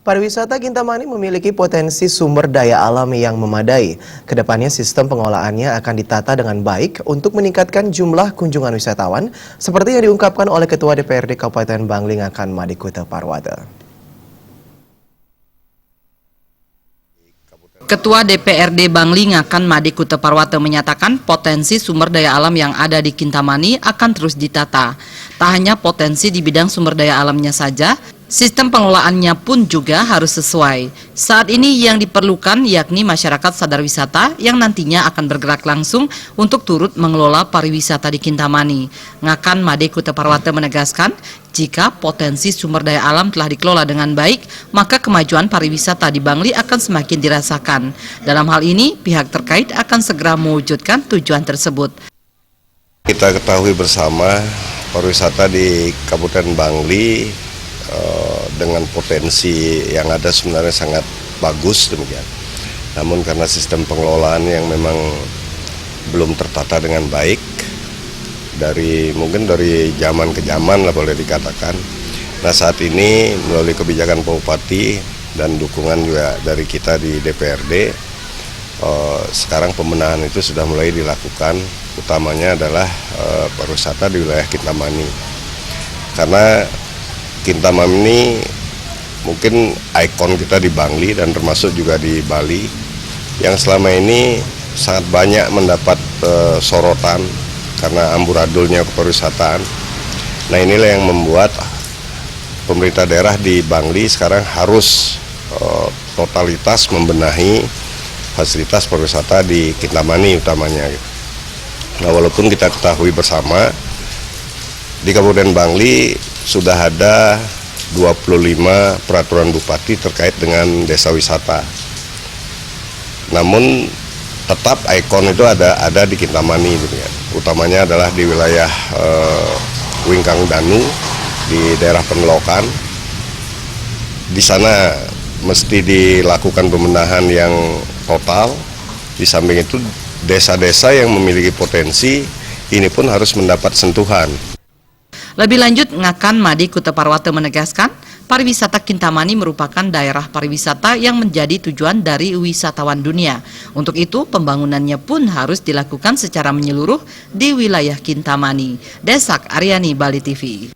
Pariwisata Kintamani memiliki potensi sumber daya alam yang memadai. Kedepannya sistem pengelolaannya akan ditata dengan baik untuk meningkatkan jumlah kunjungan wisatawan, seperti yang diungkapkan oleh Ketua DPRD Kabupaten Bangli Ngakan Madikuta Parwata. Ketua DPRD Bangli Ngakan Madikuta Parwata menyatakan potensi sumber daya alam yang ada di Kintamani akan terus ditata. Tak hanya potensi di bidang sumber daya alamnya saja, sistem pengelolaannya pun juga harus sesuai. Saat ini yang diperlukan yakni masyarakat sadar wisata yang nantinya akan bergerak langsung untuk turut mengelola pariwisata di Kintamani. Ngakan Madikuta Parwata menegaskan, jika potensi sumber daya alam telah dikelola dengan baik, maka kemajuan pariwisata di Bangli akan semakin dirasakan. Dalam hal ini, pihak terkait akan segera mewujudkan tujuan tersebut. Kita ketahui bersama pariwisata di Kabupaten Bangli dengan potensi yang ada sebenarnya sangat bagus demikian. Namun karena sistem pengelolaan yang memang belum tertata dengan baik, mungkin dari zaman ke zaman lah boleh dikatakan. Nah saat ini melalui kebijakan Pak Bupati dan dukungan juga dari kita di DPRD, sekarang pembenahan itu sudah mulai dilakukan, utamanya adalah pariwisata di wilayah Kintamani. Karena Kintamani ini mungkin ikon kita di Bangli dan termasuk juga di Bali yang selama ini sangat banyak mendapat sorotan karena amburadulnya kepariwisataan. Nah inilah yang membuat pemerintah daerah di Bangli sekarang harus totalitas membenahi fasilitas pariwisata di Kintamani utamanya. Nah walaupun kita ketahui bersama di Kabupaten Bangli sudah ada 25 peraturan bupati terkait dengan desa wisata. Namun tetap ikon itu ada di Kintamani gitu ya. Utamanya adalah di wilayah Wingkang Danu di daerah Penelokan. Di sana mesti dilakukan pembenahan yang total. Di samping itu desa-desa yang memiliki potensi ini pun harus mendapat sentuhan. Lebih lanjut, Ngakan Madikuta Parwata menegaskan, pariwisata Kintamani merupakan daerah pariwisata yang menjadi tujuan dari wisatawan dunia. Untuk itu, pembangunannya pun harus dilakukan secara menyeluruh di wilayah Kintamani. Desak Aryani, Bali TV.